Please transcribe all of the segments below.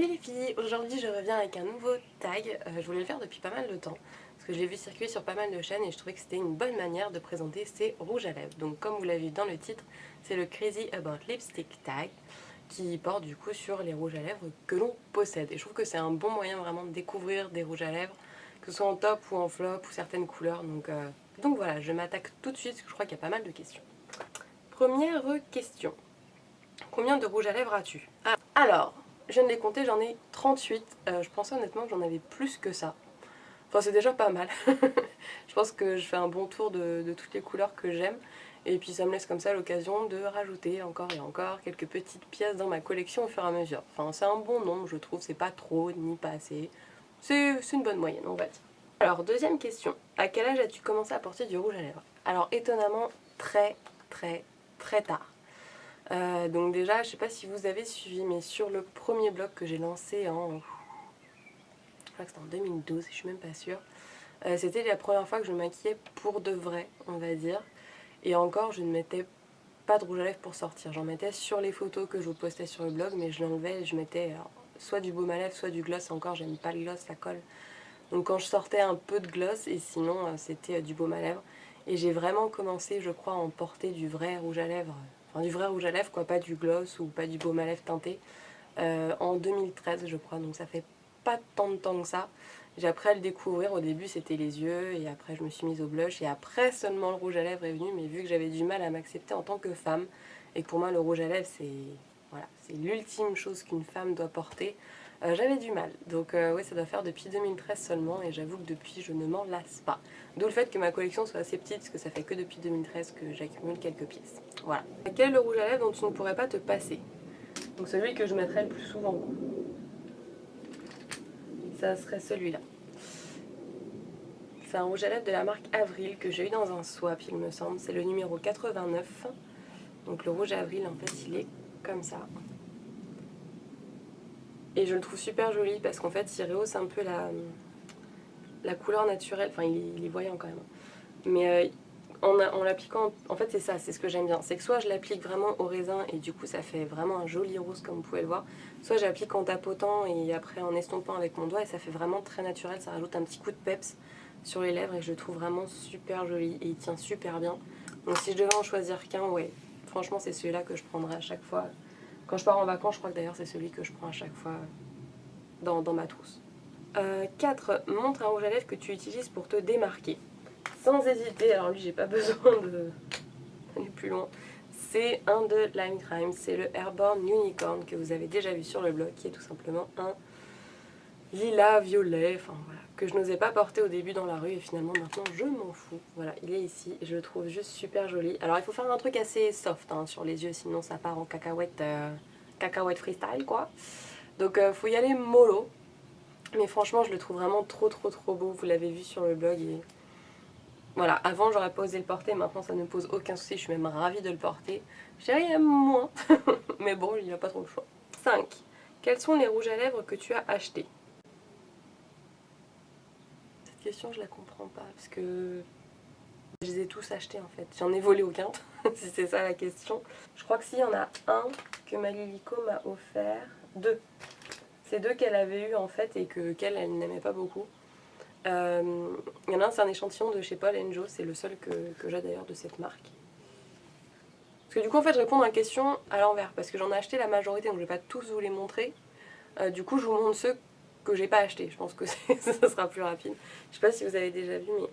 Salut les filles, aujourd'hui je reviens avec un nouveau tag. Je voulais le faire depuis pas mal de temps parce que je l'ai vu circuler sur pas mal de chaînes et je trouvais que c'était une bonne manière de présenter ces rouges à lèvres. Donc comme vous l'avez vu dans le titre, c'est le Crazy About Lipstick tag qui porte du coup sur les rouges à lèvres que l'on possède. Et je trouve que c'est un bon moyen vraiment de découvrir des rouges à lèvres, que ce soit en top ou en flop ou certaines couleurs. Donc voilà, je m'attaque tout de suite parce que je crois qu'il y a pas mal de questions. Première question. Combien de rouges à lèvres as-tu? Alors, je viens de les compter, j'en ai 38. Je pensais honnêtement que j'en avais plus que ça. Enfin, c'est déjà pas mal. Je pense que je fais un bon tour de toutes les couleurs que j'aime. Et puis ça me laisse comme ça l'occasion de rajouter encore et encore quelques petites pièces dans ma collection au fur et à mesure. Enfin, c'est un bon nombre, je trouve. C'est pas trop ni pas assez. C'est une bonne moyenne, on va dire. Alors, deuxième question. À quel âge as-tu commencé à porter du rouge à lèvres? Alors, étonnamment, très tard. Donc déjà, je sais pas si vous avez suivi, mais sur le premier blog que j'ai lancé je crois que c'était en 2012, je suis même pas sûre, c'était la première fois que je me maquillais pour de vrai, on va dire. Et encore, je ne mettais pas de rouge à lèvres pour sortir. J'en mettais sur les photos que je vous postais sur le blog, mais je l'enlevais et je mettais soit du baume à lèvres, soit du gloss. Encore, j'aime pas le gloss, ça colle. Donc quand je sortais un peu de gloss, et sinon c'était du baume à lèvres. Et j'ai vraiment commencé, je crois, à en porter du vrai rouge à lèvres. Enfin, du vrai rouge à lèvres, quoi, pas du gloss ou pas du baume à lèvres teinté. En 2013, je crois, donc ça fait pas tant de temps que ça. J'ai appris à le découvrir, au début c'était les yeux, et après je me suis mise au blush, et après seulement le rouge à lèvres est venu, mais vu que j'avais du mal à m'accepter en tant que femme, et que pour moi le rouge à lèvres c'est l'ultime chose qu'une femme doit porter, j'avais du mal. Donc oui, ça doit faire depuis 2013 seulement, et j'avoue que depuis je ne m'en lasse pas. D'où le fait que ma collection soit assez petite, parce que ça fait que depuis 2013 que j'accumule quelques pièces. Voilà. Quel est le rouge à lèvres dont tu ne pourrais pas te passer? Donc celui que je mettrais le plus souvent, ça serait celui-là. C'est un rouge à lèvres de la marque Avril que j'ai eu dans un swap, il me semble. C'est le numéro 89. Donc le rouge Avril, en fait, il est comme ça. Et je le trouve super joli parce qu'en fait, il rehausse un peu la couleur naturelle. Enfin, il est voyant quand même. Mais en l'appliquant, en fait, c'est ça, c'est ce que j'aime bien. C'est que soit je l'applique vraiment au raisin et du coup, ça fait vraiment un joli rose comme vous pouvez le voir. Soit j'applique en tapotant et après en estompant avec mon doigt et ça fait vraiment très naturel. Ça rajoute un petit coup de peps sur les lèvres et je le trouve vraiment super joli et il tient super bien. Donc si je devais en choisir qu'un, ouais, franchement c'est celui-là que je prendrai à chaque fois. Quand je pars en vacances, je crois que d'ailleurs c'est celui que je prends à chaque fois dans ma trousse. 4. Montre un rouge à lèvres que tu utilises pour te démarquer. Sans hésiter, alors lui j'ai pas besoin d'aller plus loin. C'est un de Lime Crime, c'est le Airborne Unicorn que vous avez déjà vu sur le blog, qui est tout simplement un lilas violet, enfin voilà, que je n'osais pas porter au début dans la rue et finalement maintenant je m'en fous. Voilà, il est ici et je le trouve juste super joli. Alors il faut faire un truc assez soft sur les yeux, sinon ça part en cacahuète, cacahuète freestyle quoi. Donc faut y aller mollo. Mais franchement je le trouve vraiment trop beau, vous l'avez vu sur le blog et voilà, avant j'aurais pas osé le porter, maintenant ça ne pose aucun souci, je suis même ravie de le porter. Chérie aime moins, mais bon, il n'y a pas trop le choix. 5. Quels sont les rouges à lèvres que tu as achetés? Cette question je la comprends pas, parce que je les ai tous achetés en fait. J'en ai volé aucun, si c'est ça la question. Je crois que s'il y en a un que ma Lilico m'a offert, deux. C'est deux qu'elle avait eu en fait et qu'elle elle n'aimait pas beaucoup. Il y en a un, c'est un échantillon de chez Paul & Joe, c'est le seul que j'ai d'ailleurs de cette marque. Parce que du coup en fait je réponds à la question à l'envers, parce que j'en ai acheté la majorité, donc je vais pas tous vous les montrer. Du coup je vous montre ceux que j'ai pas achetés, je pense que ça sera plus rapide. Je sais pas si vous avez déjà vu, mais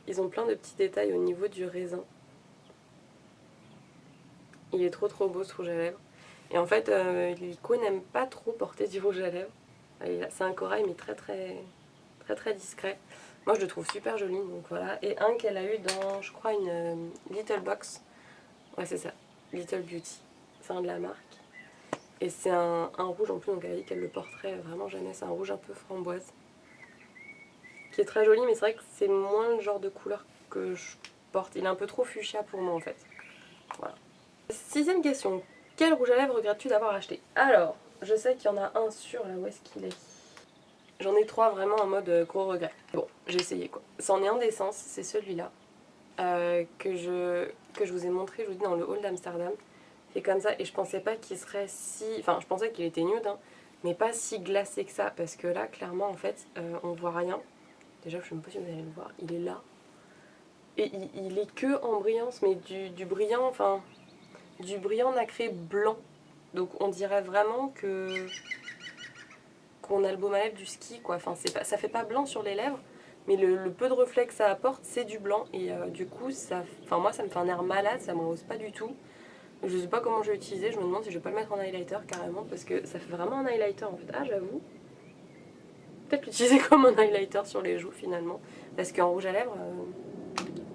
ils ont plein de petits détails au niveau du raisin. Il est trop beau ce rouge à lèvres. Et en fait Lilico n'aime pas trop porter du rouge à lèvres. C'est un corail mais très discret. Moi je le trouve super joli, donc voilà. Et un qu'elle a eu dans, je crois, une Little Box. Ouais c'est ça, Little Beauty. C'est un de la marque. Et c'est un rouge en plus, donc elle a dit qu'elle le porterait vraiment jamais. C'est un rouge un peu framboise. Qui est très joli, mais c'est vrai que c'est moins le genre de couleur que je porte. Il est un peu trop fuchsia pour moi en fait. Voilà. Sixième question. Quel rouge à lèvres regrettes-tu d'avoir acheté? Alors, je sais qu'il y en a un sûr, là où est-ce qu'il est? J'en ai trois vraiment en mode gros regret. Bon, j'ai essayé quoi. C'en est un d'essence, c'est celui-là. Que je vous ai montré, je vous dis, dans le hall d'Amsterdam. C'est comme ça, et je pensais pas qu'il serait si... Enfin, je pensais qu'il était nude, hein, mais pas si glacé que ça, parce que là, clairement, en fait, on voit rien. Déjà, je ne sais pas si vous allez le voir, il est là. Et il est que en brillance, mais du brillant, enfin, du brillant nacré blanc. Donc on dirait vraiment que qu'on a le baume à lèvres du ski, quoi. Enfin, ça fait pas blanc sur les lèvres, mais le peu de reflet que ça apporte, c'est du blanc. Et du coup, moi, ça me fait un air malade, ça me rehausse pas du tout. Je sais pas comment je vais l'utiliser, je me demande si je vais pas le mettre en highlighter carrément, parce que ça fait vraiment un highlighter en fait. Ah, j'avoue. Peut-être l'utiliser comme un highlighter sur les joues finalement, parce qu'en rouge à lèvres,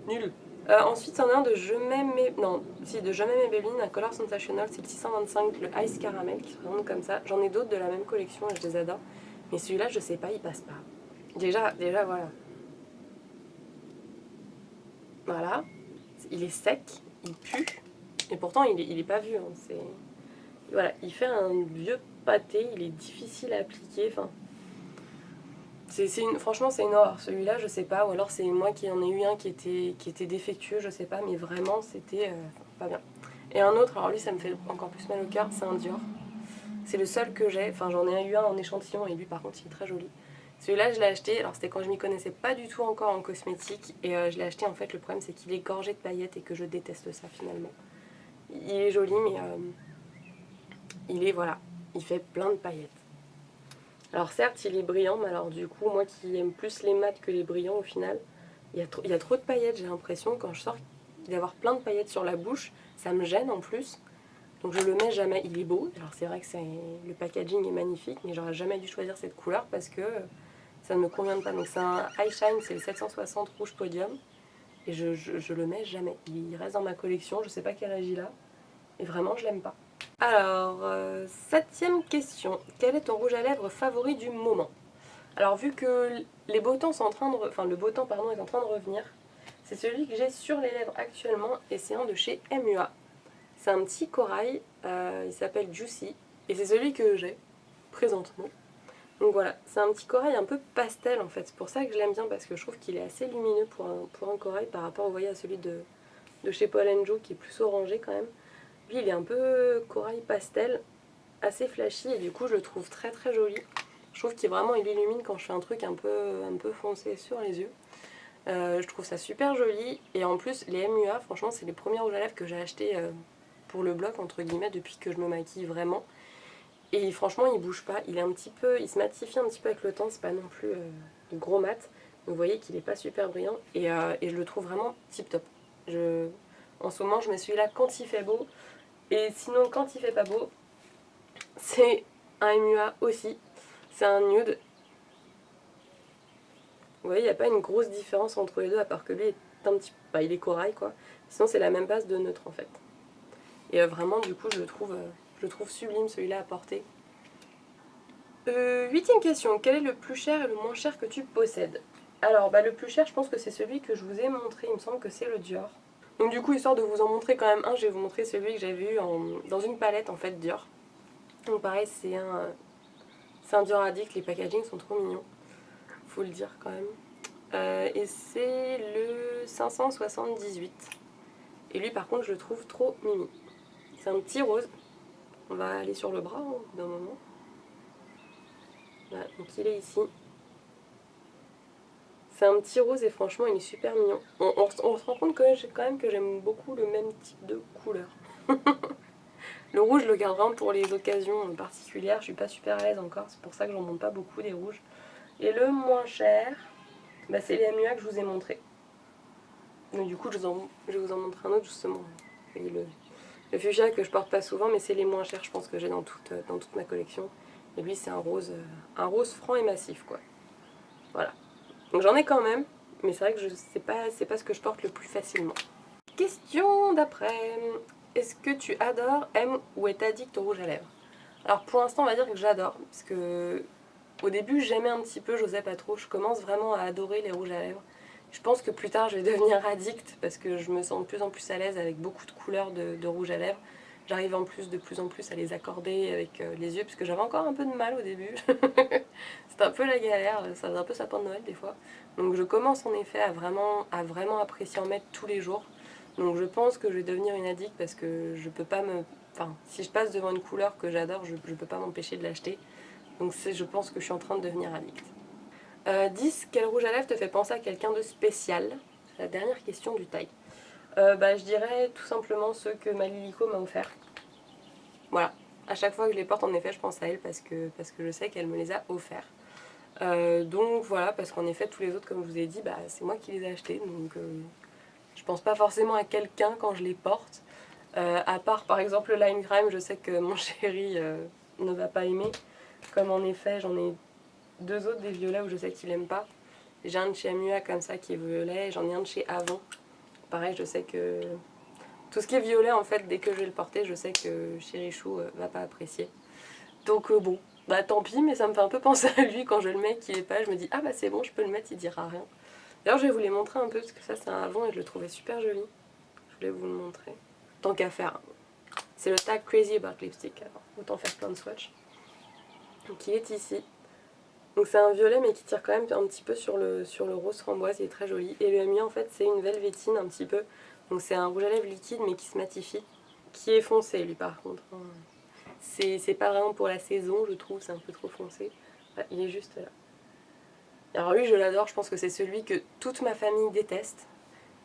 nul. Ensuite, c'en est un de Je m'aime non, si, de Je m'aime Maybelline, un Color Sensational, c'est le 625, le Ice Caramel qui se présente comme ça. J'en ai d'autres de la même collection et je les adore. Mais celui-là, je sais pas, il passe pas. Déjà, voilà. Voilà. Il est sec, il pue, et pourtant il est pas vieux. Hein. Voilà, il fait un vieux pâté, il est difficile à appliquer. Enfin, franchement, c'est une horreur. Celui-là, je sais pas, ou alors c'est moi qui en ai eu un qui était défectueux, je sais pas, mais vraiment, c'était pas bien. Et un autre, alors lui, ça me fait encore plus mal au cœur, c'est un Dior. C'est le seul que j'ai, enfin j'en ai eu un en échantillon et lui par contre il est très joli. Celui-là je l'ai acheté, alors c'était quand je m'y connaissais pas du tout encore en cosmétique et je l'ai acheté en fait, le problème c'est qu'il est gorgé de paillettes et que je déteste ça finalement. Il est joli mais voilà, il fait plein de paillettes. Alors certes il est brillant mais alors du coup moi qui aime plus les mats que les brillants au final, il y a trop de paillettes, j'ai l'impression quand je sors d'avoir plein de paillettes sur la bouche, ça me gêne en plus. Donc je le mets jamais, il est beau, alors c'est vrai que le packaging est magnifique, mais j'aurais jamais dû choisir cette couleur parce que ça ne me convient pas. Donc c'est un High Shine, c'est le 760 rouge podium, et je le mets jamais. Il reste dans ma collection, je sais pas quelle âge il a, et vraiment je l'aime pas. Alors, septième question, quel est ton rouge à lèvres favori du moment? Alors vu que les beaux temps sont en train de, le beau temps pardon, est en train de revenir, c'est celui que j'ai sur les lèvres actuellement, et c'est un de chez MUA. C'est un petit corail, il s'appelle Juicy, et c'est celui que j'ai présentement. Donc voilà, c'est un petit corail un peu pastel en fait, c'est pour ça que je l'aime bien, parce que je trouve qu'il est assez lumineux pour un corail par rapport, vous voyez, à celui de chez Paul Joe qui est plus orangé quand même. Lui il est un peu corail pastel, assez flashy, et du coup je le trouve très très joli. Je trouve qu'il vraiment il illumine quand je fais un truc un peu foncé sur les yeux. Je trouve ça super joli, et en plus les MUA, franchement c'est les premiers rouges à lèvres que j'ai achetés pour le bloc entre guillemets depuis que je me maquille vraiment, et franchement il bouge pas, il se matifie un petit peu avec le temps, c'est pas non plus de gros mat, donc vous voyez qu'il est pas super brillant, et je le trouve vraiment tip top. En ce moment je mets celui-là quand il fait beau, et sinon quand il fait pas beau c'est un MUA aussi, c'est un nude. Vous voyez, il n'y a pas une grosse différence entre les deux, à part que lui est un petit peu, il est corail quoi, sinon c'est la même base de neutre en fait. Et vraiment, du coup, je le trouve sublime celui-là à porter. Huitième question. Quel est le plus cher et le moins cher que tu possèdes? Alors, le plus cher, je pense que c'est celui que je vous ai montré. Il me semble que c'est le Dior. Donc du coup, histoire de vous en montrer quand même un, je vais vous montrer celui que j'avais eu dans une palette en fait Dior. Donc pareil, c'est un Dior Addict. Les packagings sont trop mignons. Faut le dire quand même. Et c'est le 578. Et lui, par contre, je le trouve trop mimi. C'est un petit rose. On va aller sur le bras d'un moment. Voilà, donc il est ici. C'est un petit rose et franchement il est super mignon. On se rend compte que quand même que j'aime beaucoup le même type de couleur. Le rouge je le garde vraiment pour les occasions particulières, je suis pas super à l'aise encore, c'est pour ça que j'en monte pas beaucoup des rouges. Et le moins cher, c'est les MUA que je vous ai montré. Donc du coup je vais vous en montrer un autre justement. Le fuchsia que je porte pas souvent, mais c'est les moins chers je pense que j'ai dans toute ma collection. Et lui c'est un rose franc et massif quoi. Voilà. Donc j'en ai quand même, mais c'est vrai que c'est pas ce que je porte le plus facilement. Question d'après. Est-ce que tu adores, aimes ou es addict au rouge à lèvres? Alors pour l'instant on va dire que j'adore, parce que au début j'aimais un petit peu, j'osais pas trop, je commence vraiment à adorer les rouges à lèvres. Je pense que plus tard je vais devenir addict, parce que je me sens de plus en plus à l'aise avec beaucoup de couleurs de rouge à lèvres. J'arrive en plus de plus en plus à les accorder avec les yeux, parce que j'avais encore un peu de mal au début. C'était un peu la galère, ça faisait un peu sapin de Noël des fois. Donc je commence en effet à vraiment apprécier en mettre tous les jours. Donc je pense que je vais devenir une addict parce que je peux pas me... Enfin, si je passe devant une couleur que j'adore, je peux pas m'empêcher de l'acheter. Donc je pense que je suis en train de devenir addict. 10. Quel rouge à lèvres te fait penser à quelqu'un de spécial? C'est la dernière question du tag. Je dirais tout simplement ceux que ma Liliko m'a offert. Voilà. À chaque fois que je les porte, en effet, je pense à elle parce que je sais qu'elle me les a offerts. Donc voilà, parce qu'en effet, tous les autres, comme je vous ai dit, c'est moi qui les ai achetés. Donc je pense pas forcément à quelqu'un quand je les porte. À part par exemple le Lime Crime, je sais que mon chéri ne va pas aimer. Comme en effet, j'en ai 2 autres des violets où je sais qu'il aime pas. J'ai un de chez Amua comme ça qui est violet, j'en ai un de chez Avon. Pareil, je sais que tout ce qui est violet, en fait, dès que je vais le porter, je sais que Chérichou va pas apprécier. Donc bon, tant pis, mais ça me fait un peu penser à lui quand je le mets, qu'il est pas, je me dis ah c'est bon, je peux le mettre, il dira rien. D'ailleurs, je vais vous les montrer un peu parce que ça c'est un Avon et je le trouvais super joli. Je voulais vous le montrer. Tant qu'à faire, c'est le tag Crazy About Lipstick, alors autant faire plein de swatchs. Donc il est ici. Donc c'est un violet mais qui tire quand même un petit peu sur le rose framboise, il est très joli. Et le mien en fait c'est une velvétine un petit peu. Donc c'est un rouge à lèvres liquide mais qui se matifie. Qui est foncé lui par contre. C'est pas vraiment pour la saison je trouve, c'est un peu trop foncé. Il est juste là. Alors lui je l'adore, je pense que c'est celui que toute ma famille déteste.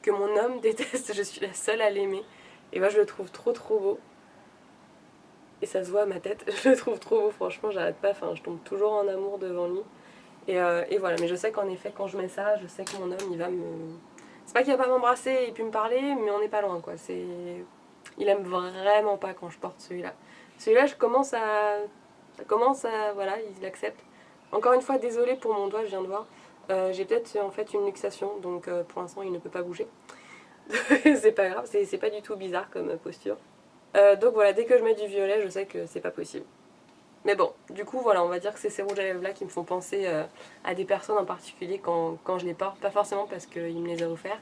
Que mon homme déteste, je suis la seule à l'aimer. Et moi je le trouve trop beau. Et ça se voit à ma tête, je le trouve trop beau, franchement j'arrête pas, enfin je tombe toujours en amour devant lui. Et voilà, mais je sais qu'en effet quand je mets ça, je sais que mon homme il va me... C'est pas qu'il va pas m'embrasser et puis me parler, mais on n'est pas loin quoi. Il aime vraiment pas quand je porte celui-là. Celui-là ça commence à... Voilà, il l'accepte. Encore une fois, désolée pour mon doigt, je viens de voir. J'ai peut-être en fait une luxation, donc pour l'instant il ne peut pas bouger. C'est pas grave, c'est pas du tout bizarre comme posture. Donc voilà, dès que je mets du violet, je sais que c'est pas possible. Mais bon, du coup, voilà, on va dire que c'est ces rouges à lèvres là qui me font penser à des personnes en particulier quand je les porte. Pas forcément parce qu'il me les a offerts,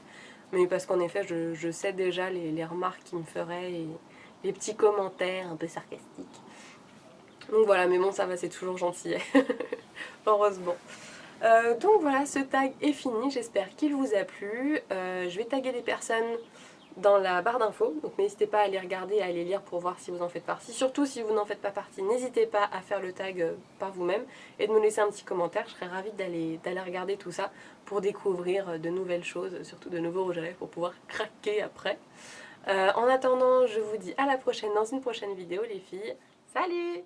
mais parce qu'en effet, je sais déjà les remarques qu'il me ferait et les petits commentaires un peu sarcastiques. Donc voilà, mais bon, ça va, c'est toujours gentil, heureusement. Donc voilà, ce tag est fini, j'espère qu'il vous a plu. Je vais taguer des personnes dans la barre d'infos, donc n'hésitez pas à aller regarder et à aller lire pour voir si vous en faites partie. Surtout si vous n'en faites pas partie, n'hésitez pas à faire le tag par vous-même et de me laisser un petit commentaire, je serais ravie d'aller regarder tout ça pour découvrir de nouvelles choses, surtout de nouveaux rouges à lèvres pour pouvoir craquer après. En attendant, je vous dis à la prochaine dans une prochaine vidéo les filles. Salut!